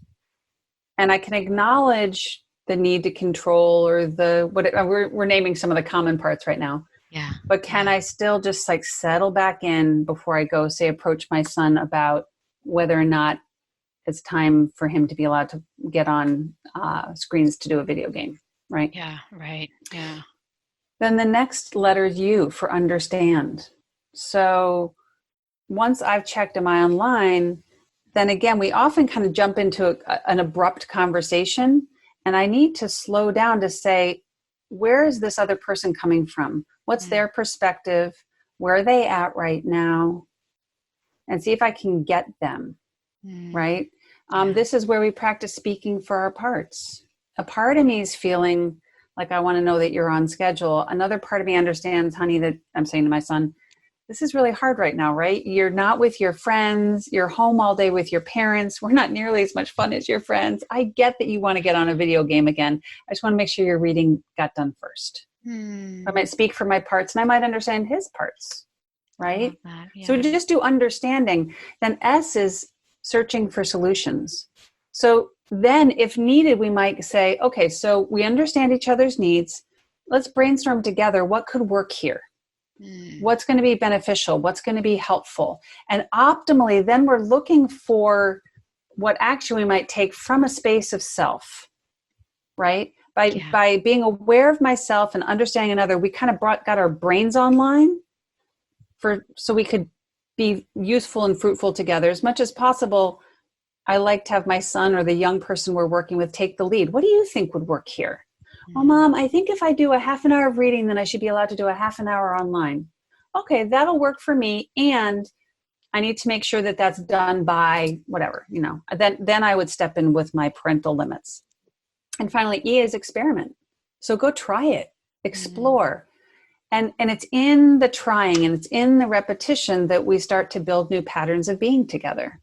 Speaker 2: And I can acknowledge the need to control, or we're naming some of the common parts right now.
Speaker 1: Yeah.
Speaker 2: But can
Speaker 1: Yeah.
Speaker 2: I still just like settle back in before I go, say, approach my son about whether or not it's time for him to be allowed to get on screens to do a video game, right?
Speaker 1: Yeah. Right. Yeah.
Speaker 2: Then the next letter is U, for understand. So once I've checked, am I online? Then again, we often kind of jump into an abrupt conversation. And I need to slow down to say, where is this other person coming from? What's
Speaker 1: Mm.
Speaker 2: their perspective? Where are they at right now? And see if I can get them,
Speaker 1: Mm.
Speaker 2: right?
Speaker 1: Yeah.
Speaker 2: This is where we practice speaking for our parts. A part of me is feeling like I want to know that you're on schedule. Another part of me understands, honey, that I'm saying to my son, this is really hard right now, right? You're not with your friends. You're home all day with your parents. We're not nearly as much fun as your friends. I get that you want to get on a video game again. I just want to make sure your reading got done first. I
Speaker 1: Mm.
Speaker 2: might speak for my parts, and I might understand his parts,
Speaker 1: I love
Speaker 2: right?
Speaker 1: that.
Speaker 2: So we
Speaker 1: Yeah.
Speaker 2: just do understanding. Then S is searching for solutions. So then if needed, we might say, okay, so we understand each other's needs. let's brainstorm together what could work here.
Speaker 1: Mm.
Speaker 2: What's going to be beneficial? What's going to be helpful? And optimally, then we're looking for what action we might take from a space of self, right?
Speaker 1: Yeah.
Speaker 2: By being aware of myself and understanding another, we kind of got our brains online so we could be useful and fruitful together as much as possible. I like to have my son or the young person we're working with take the lead. What do you think would work here? Oh,
Speaker 1: Mm.
Speaker 2: Mom, I think if I do a half an hour of reading, then I should be allowed to do a half an hour online. Okay, that'll work for me. And I need to make sure that that's done by whatever, then I would step in with my parental limits. And finally, E is experiment. So go try it,
Speaker 1: Mm.
Speaker 2: explore. And it's in the trying and it's in the repetition that we start to build new patterns of being together.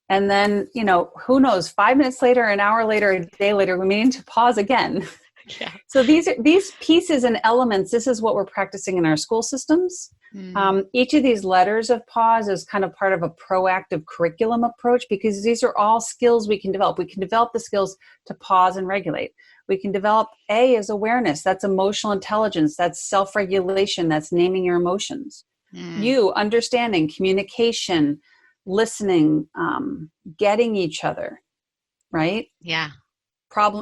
Speaker 2: And then, who knows, 5 minutes later, an hour later, a day later, we may need to pause again.
Speaker 1: Yeah.
Speaker 2: So these pieces and elements, this is what we're practicing in our school systems.
Speaker 1: Mm.
Speaker 2: Each of these letters of pause is kind of part of a proactive curriculum approach, because these are all skills we can develop. We can develop the skills to pause and regulate. We can develop A as awareness. That's emotional intelligence. That's self-regulation. That's naming your emotions.
Speaker 1: Mm.
Speaker 2: U, understanding, communication, listening, getting each other, right?
Speaker 1: Yeah.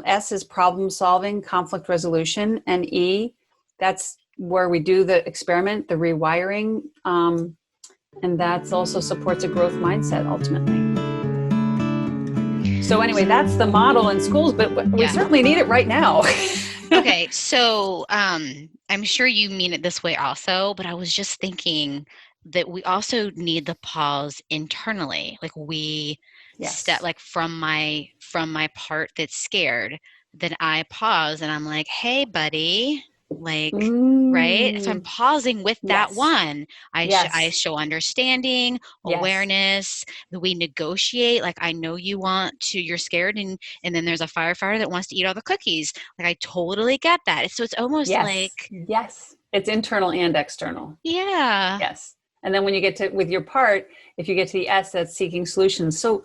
Speaker 2: S is problem solving, conflict resolution, and E, that's where we do the experiment, the rewiring, and that's also supports a growth mindset ultimately. So anyway, that's the model in schools, but we
Speaker 1: Yeah.
Speaker 2: certainly need it right now.
Speaker 1: Okay, so I'm sure you mean it this way also, but I was just thinking that we also need the pause internally. Like we step
Speaker 2: Yes.
Speaker 1: like from my part that's scared, then I pause and I'm like, "Hey, buddy," like, right? So I'm
Speaker 2: Mm,
Speaker 1: pausing with that
Speaker 2: yes.
Speaker 1: one. I
Speaker 2: Yes.
Speaker 1: show understanding,
Speaker 2: Yes.
Speaker 1: awareness. We negotiate. Like I know you're scared, and then there's a firefighter that wants to eat all the cookies. Like I totally get that. So it's almost
Speaker 2: Yes.
Speaker 1: like,
Speaker 2: Yes. It's internal and external.
Speaker 1: yeah.
Speaker 2: Yes. And then when you get to with your part, if you get to the S, that's seeking solutions. So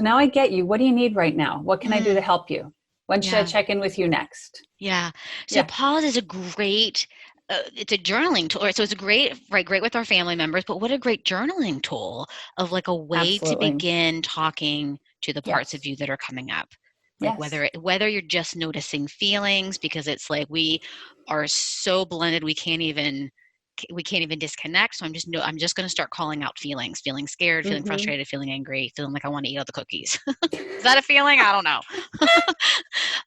Speaker 2: now I get you. What do you need right now? What can I do to
Speaker 1: Mm,
Speaker 2: help you? When should I
Speaker 1: yeah.
Speaker 2: check in with you next?
Speaker 1: Yeah. So
Speaker 2: Yeah,
Speaker 1: pause is a great it's a journaling tool. So it's a great, right, great with our family members, but what a great journaling tool of like a way to
Speaker 2: absolutely.
Speaker 1: begin talking to the parts of
Speaker 2: Yes.
Speaker 1: you that are coming up. Like
Speaker 2: Yes.
Speaker 1: whether you're just noticing feelings because it's like we are so blended we can't even disconnect. So I'm just going to start calling out feelings, feeling scared, feeling
Speaker 2: Mm-hmm.
Speaker 1: frustrated, feeling angry, feeling like I want to eat all the cookies. Is that a feeling? I don't know.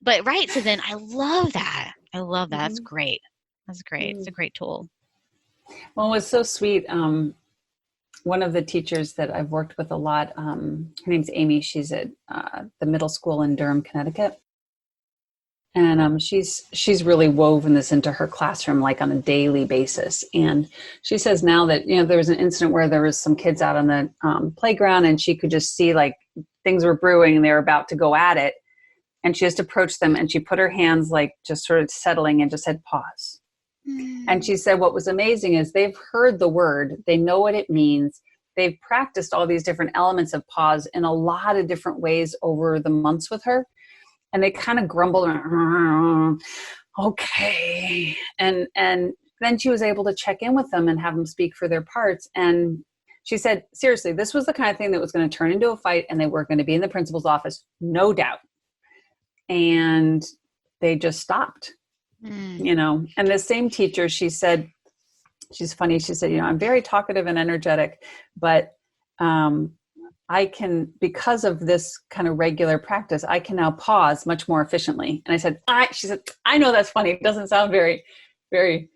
Speaker 1: But right, so then I love that. I love that. That's
Speaker 2: Mm-hmm.
Speaker 1: great. That's great. It's a
Speaker 2: Mm.
Speaker 1: great tool.
Speaker 2: Well, it was so sweet. One of the teachers that I've worked with a lot, her name's Amy. She's at the middle school in Durham, Connecticut. And she's really woven this into her classroom like on a daily basis. And she says now that there was an incident where there was some kids out on the playground, and she could just see like things were brewing and they were about to go at it. And she just approached them and she put her hands like just sort of settling and just said pause. And
Speaker 1: Mm,
Speaker 2: she said what was amazing is they've heard the word, they know what it means. They've practiced all these different elements of pause in a lot of different ways over the months with her, and they kind of grumbled, okay, and then she was able to check in with them and have them speak for their parts. And she said, seriously, this was the kind of thing that was going to turn into a fight, and they were going to be in the principal's office, no doubt. And they just stopped,
Speaker 1: mm,
Speaker 2: and the same teacher, she said, she's funny, she said, I'm very talkative and energetic, but I can, because of this kind of regular practice, I can now pause much more efficiently. And I said, she said, I know that's funny. It doesn't sound very, very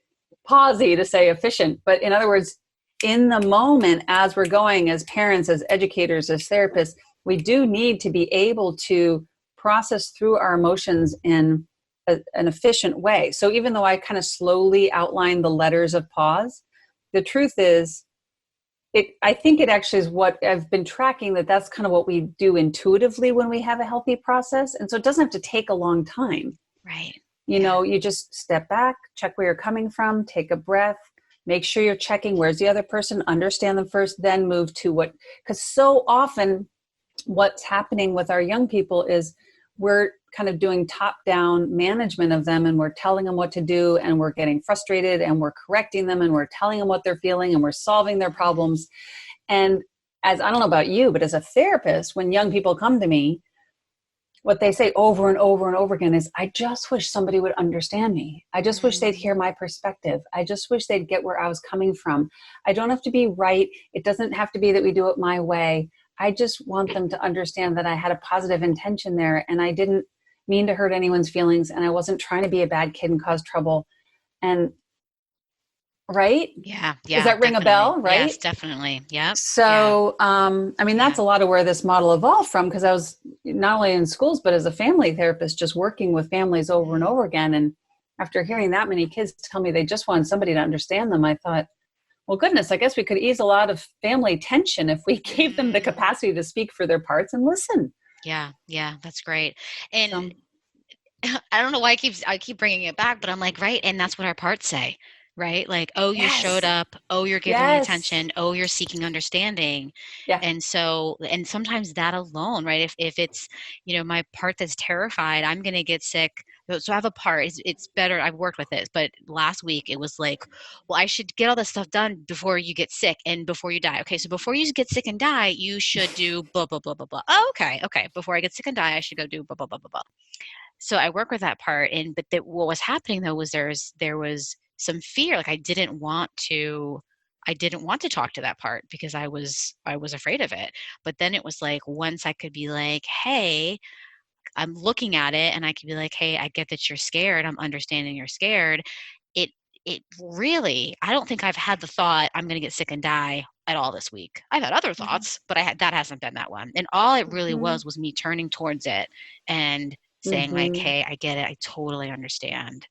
Speaker 2: pausey to say efficient. But in other words, in the moment, as we're going, as parents, as educators, as therapists, we do need to be able to process through our emotions in an efficient way. So even though I kind of slowly outline the letters of pause, the truth is, I think it actually is what I've been tracking, that's kind of what we do intuitively when we have a healthy process. And so it doesn't have to take a long time.
Speaker 1: right. Yeah.
Speaker 2: You just step back, check where you're coming from, take a breath, make sure you're checking where's the other person, understand them first, then move to because so often what's happening with our young people is we're kind of doing top down management of them, and we're telling them what to do, and we're getting frustrated, and we're correcting them, and we're telling them what they're feeling, and we're solving their problems. And as, I don't know about you, but as a therapist, when young people come to me, what they say over and over and over again is, I just wish somebody would understand me. I just wish they'd hear my perspective. I just wish they'd get where I was coming from. I don't have to be right. It doesn't have to be that we do it my way. I just want them to understand that I had a positive intention there, and I didn't mean to hurt anyone's feelings, and I wasn't trying to be a bad kid and cause trouble. And right?
Speaker 1: Yeah,
Speaker 2: Does
Speaker 1: yeah,
Speaker 2: that ring a
Speaker 1: definitely.
Speaker 2: bell?
Speaker 1: Yes,
Speaker 2: Right?
Speaker 1: definitely. Yep. Yeah,
Speaker 2: So, I mean, that's
Speaker 1: yeah.
Speaker 2: a lot of where this model evolved from, because I was not only in schools, but as a family therapist, just working with families over and
Speaker 1: Mm,
Speaker 2: over again. And after
Speaker 1: mm,
Speaker 2: hearing that many kids tell me they just wanted somebody to understand them, I thought, well, goodness, I guess we could ease a lot of family tension if we gave them the
Speaker 1: mm.
Speaker 2: capacity to speak for their parts and listen.
Speaker 1: Yeah, yeah, that's great. And
Speaker 2: So,
Speaker 1: I don't know why I keep bringing it back, but I'm like, right, and that's what our parts say, right? Like, oh, you showed
Speaker 2: yes,
Speaker 1: up. Oh, you're giving me
Speaker 2: yes,
Speaker 1: attention. Oh, you're seeking understanding.
Speaker 2: yeah,
Speaker 1: And so, and sometimes that alone, right? If it's, my part that's terrified, I'm gonna get sick. So I have a part. It's better. I've worked with it, but last week it was like, well, I should get all this stuff done before you get sick and before you die. Okay, so before you get sick and die, you should do blah blah blah blah blah. Oh, okay, okay. Before I get sick and die, I should go do blah blah blah blah blah. So I work with that part, and but what was happening though was there was some fear. Like I didn't want to talk to that part because I was afraid of it. But then it was like, once I could be like, hey, I'm looking at it, and I could be like, hey, I get that you're scared. I'm understanding you're scared. It it really, I don't think I've had the thought I'm going to get sick and die at all this week. I've had other
Speaker 2: mm-hmm,
Speaker 1: thoughts, but that hasn't been that one. And all it really
Speaker 2: mm-hmm,
Speaker 1: was me turning towards it and saying like,
Speaker 2: mm-hmm.
Speaker 1: hey, I get it. I totally understand.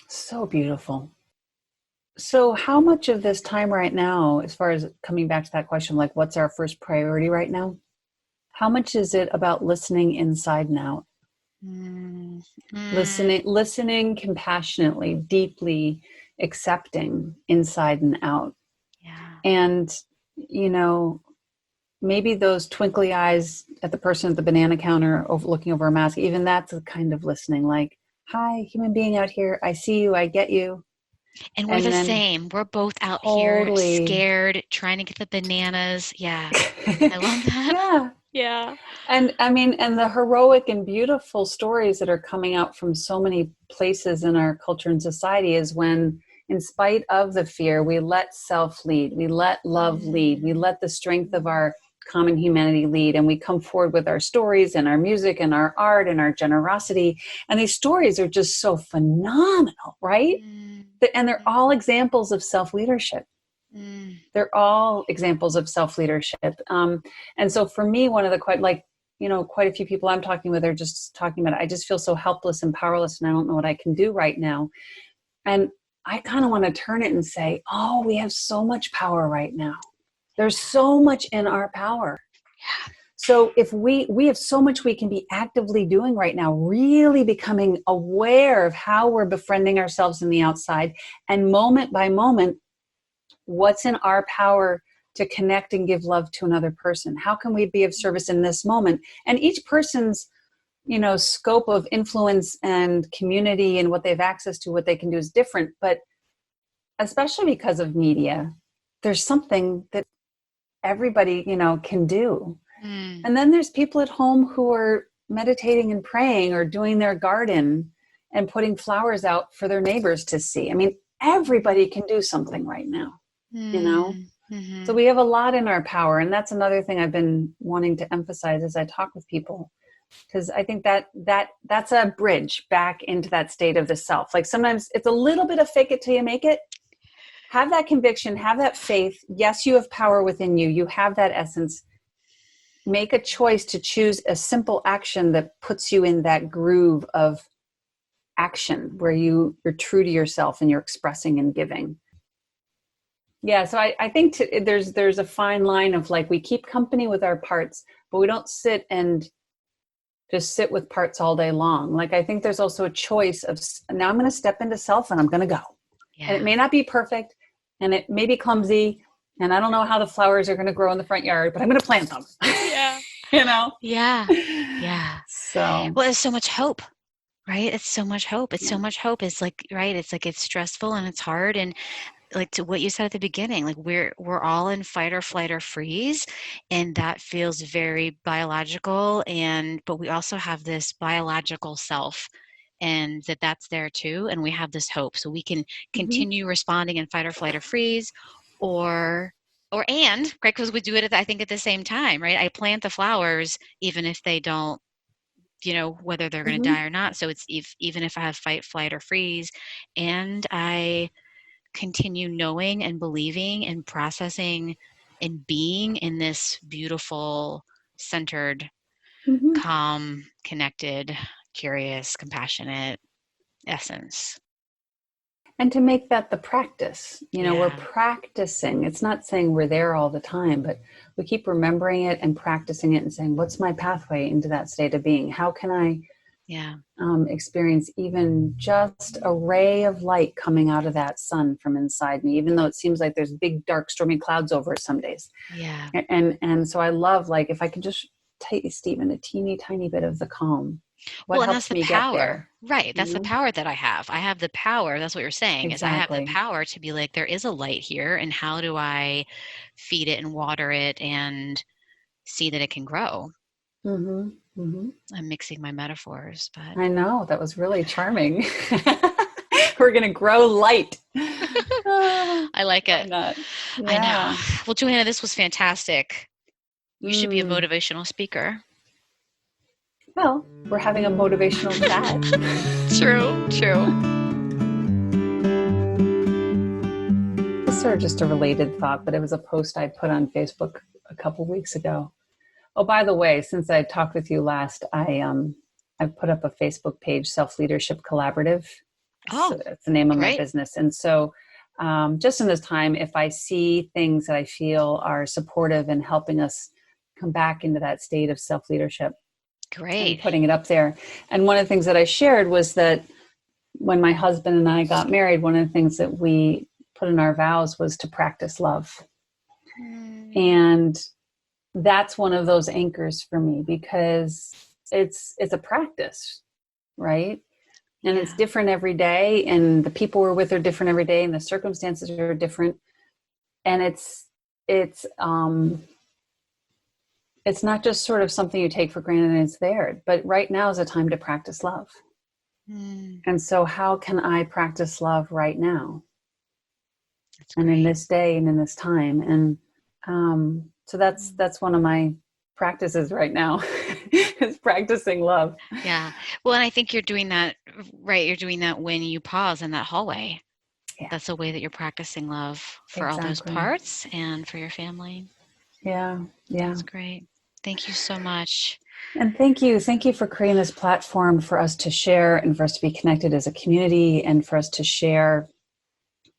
Speaker 2: So beautiful. So, how much of this time right now, as far as coming back to that question, like what's our first priority right now? How much is it about listening inside and out?
Speaker 1: Mm, mm,
Speaker 2: Listening compassionately, deeply, accepting inside and out.
Speaker 1: yeah.
Speaker 2: And, you know, maybe those twinkly eyes at the person at the banana counter looking over a mask, even that's a kind of listening, like, hi, human being out here, I see you, I get you.
Speaker 1: And we're
Speaker 2: And
Speaker 1: the
Speaker 2: then
Speaker 1: same. We're both out here
Speaker 2: totally.
Speaker 1: scared, trying to get the bananas. Yeah. I love that.
Speaker 2: Yeah.
Speaker 1: Yeah.
Speaker 2: And I mean, and the heroic and beautiful stories that are coming out from so many places in our culture and society is when, in spite of the fear, we let self lead, we let love lead, we
Speaker 1: Mm,
Speaker 2: let the strength of
Speaker 1: mm,
Speaker 2: our common humanity lead, and we come forward with our stories and our music and our art and our generosity. And these stories are just so phenomenal, right?
Speaker 1: mm,
Speaker 2: And they're all
Speaker 1: mm,
Speaker 2: examples of self leadership.
Speaker 1: mm,
Speaker 2: They're all examples of self leadership. And so for me, one of the quite a few people I'm talking with are just talking about, I just feel so helpless and powerless, and I don't know what I can do right now. And I kind of want to turn it and say, oh, we have so much power right now. There's so much in our power.
Speaker 1: yeah.
Speaker 2: So if we have so much we can be actively doing right now, really becoming aware of how we're befriending ourselves in the outside, and moment by moment, what's in our power to connect and give love to another person? How can we be of service in this moment? And each person's, scope of influence and community and what they have access to, what they can do is different. But especially because of media, there's something that everybody, can do.
Speaker 1: Mm,
Speaker 2: And then there's people at home who are meditating and praying or doing their garden and putting flowers out for their neighbors to see. I mean, everybody can do something right now, you know?
Speaker 1: mm,
Speaker 2: So
Speaker 1: mhm.
Speaker 2: we have a lot in our power. And that's another thing I've been wanting to emphasize as I talk with people, because I think that's a bridge back into that state of the self. Like sometimes it's a little bit of fake it till you make it. Have that conviction, have that faith. Yes, you have power within you. You have that essence. Make a choice to choose a simple action that puts you in that groove of action where you're true to yourself and you're expressing and giving. Yeah, so I think there's a fine line of, like, we keep company with our parts, but we don't sit and just sit with parts all day long. Like, I think there's also a choice of, now I'm going to step into self and I'm going to go. And it
Speaker 1: Yeah.
Speaker 2: may not be perfect, and it may be clumsy, and I don't know how the flowers are going to grow in the front yard, but I'm going to plant them.
Speaker 1: Yeah.
Speaker 2: you know?
Speaker 1: Yeah. Yeah.
Speaker 2: So,
Speaker 1: Well, it's so much hope, right? It's so much hope. It's so
Speaker 2: yeah.
Speaker 1: much hope. It's like, right, it's like it's stressful and it's hard. And like to what you said at the beginning, like we're all in fight or flight or freeze, and that feels very biological. And but we also have this biological self, and that's there too. And we have this hope, so we can
Speaker 2: Hmm.
Speaker 1: continue responding in fight or flight or freeze, or and right, because we do it at I think at the same time, right? I plant the flowers even if they don't, whether they're going to
Speaker 2: Hmm.
Speaker 1: die or not. So it's even if I have fight, flight, or freeze, and I continue knowing and believing and processing and being in this beautiful, centered,
Speaker 2: Hmm.
Speaker 1: calm, connected, curious, compassionate essence.
Speaker 2: And to make that the practice, we're
Speaker 1: Yeah,
Speaker 2: practicing. It's not saying we're there all the time, but we keep remembering it and practicing it and saying, what's my pathway into that state of being? How can I
Speaker 1: yeah,
Speaker 2: experience even just a ray of light coming out of that sun from inside me, even though it seems like there's big, dark, stormy clouds over it some days.
Speaker 1: yeah.
Speaker 2: And so I love, like, if I can just taste even a teeny tiny bit of the calm, what
Speaker 1: Well, and that's
Speaker 2: helps
Speaker 1: the
Speaker 2: me get
Speaker 1: power,
Speaker 2: there?
Speaker 1: right?
Speaker 2: You
Speaker 1: That's the
Speaker 2: know,
Speaker 1: power that I have. I have the power. That's what you're saying, is I have the
Speaker 2: exactly.
Speaker 1: power to be like, there is a light here, and how do I feed it and water it and see that it can grow?
Speaker 2: Hmm. Hmm.
Speaker 1: I'm mixing my metaphors, but
Speaker 2: I know, that was really charming. We're going to grow light. Ah,
Speaker 1: I like
Speaker 2: why
Speaker 1: it.
Speaker 2: not?
Speaker 1: I know.
Speaker 2: Yeah.
Speaker 1: Well, Joanna, this was fantastic. You should be a
Speaker 2: Mm.
Speaker 1: motivational speaker.
Speaker 2: Well, we're having a motivational chat.
Speaker 1: True, true.
Speaker 2: It's sort of just a related thought, but it was a post I put on Facebook a couple weeks ago. Oh, by the way, since I talked with you last, I've put up a Facebook page, Self Leadership Collaborative.
Speaker 1: Oh,
Speaker 2: It's the name of my
Speaker 1: great.
Speaker 2: business, and so just in this time, if I see things that I feel are supportive and helping us come back into that state of self leadership, I'm
Speaker 1: Great.
Speaker 2: putting it up there. And one of the things that I shared was that when my husband and I got married, one of the things that we put in our vows was to practice love.
Speaker 1: Mm,
Speaker 2: And that's one of those anchors for me, because it's a practice, right? And it's
Speaker 1: yeah.
Speaker 2: different every day, and the people we're with are different every day, and the circumstances are different. And it's not just sort of something you take for granted and it's there, but right now is a time to practice love.
Speaker 1: Mm,
Speaker 2: And so how can I practice love right now
Speaker 1: that's
Speaker 2: and in
Speaker 1: great.
Speaker 2: this day and in this time? And so that's one of my practices right now is practicing love.
Speaker 1: Yeah. Well, and I think you're doing that, right. You're doing that when you pause in that hallway.
Speaker 2: Yeah,
Speaker 1: That's a way that you're practicing love for all those
Speaker 2: exactly.
Speaker 1: parts and for your family.
Speaker 2: Yeah, yeah.
Speaker 1: That's great. Thank you so much.
Speaker 2: And thank you for creating this platform for us to share and for us to be connected as a community and for us to share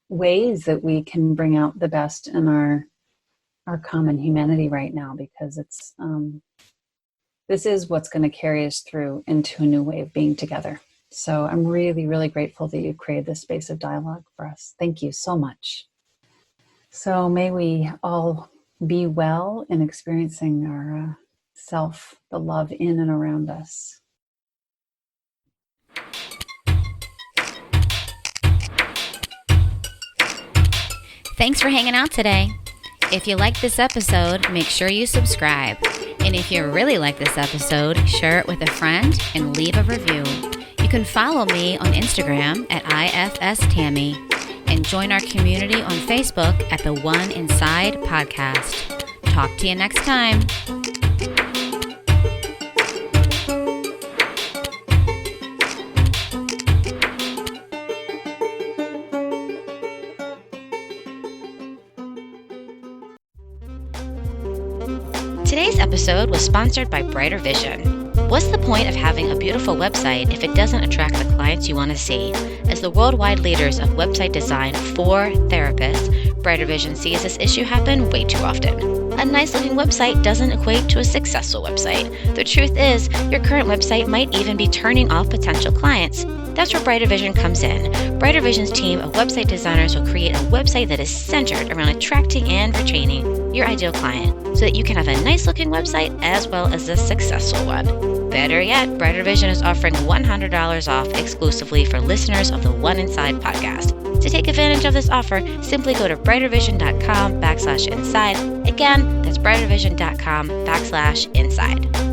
Speaker 2: ways that we can bring out the best in our common humanity right now, because it's this is what's going to carry us through into a new way of being together. So I'm really, really grateful that you created this space of dialogue for us. Thank you so much. So may we all be well in experiencing our self, the love in and around us.
Speaker 1: Thanks for hanging out today. If you like this episode, make sure you subscribe. And if you really like this episode, share it with a friend and leave a review. You can follow me on Instagram at IFS Tammy and join our community on Facebook at the One Inside Podcast. Talk to you next time. Today's episode was sponsored by Brighter Vision. What's the point of having a beautiful website if it doesn't attract the clients you want to see? As the worldwide leaders of website design for therapists, Brighter Vision sees this issue happen way too often. A nice looking website doesn't equate to a successful website. The truth is, your current website might even be turning off potential clients. That's where Brighter Vision comes in. Brighter Vision's team of website designers will create a website that is centered around attracting and retaining your ideal client so that you can have a nice looking website as well as a successful one. Better yet, Brighter Vision is offering $100 off exclusively for listeners of the One Inside podcast. To take advantage of this offer, simply go to brightervision.com/inside. Again, that's brightervision.com/inside.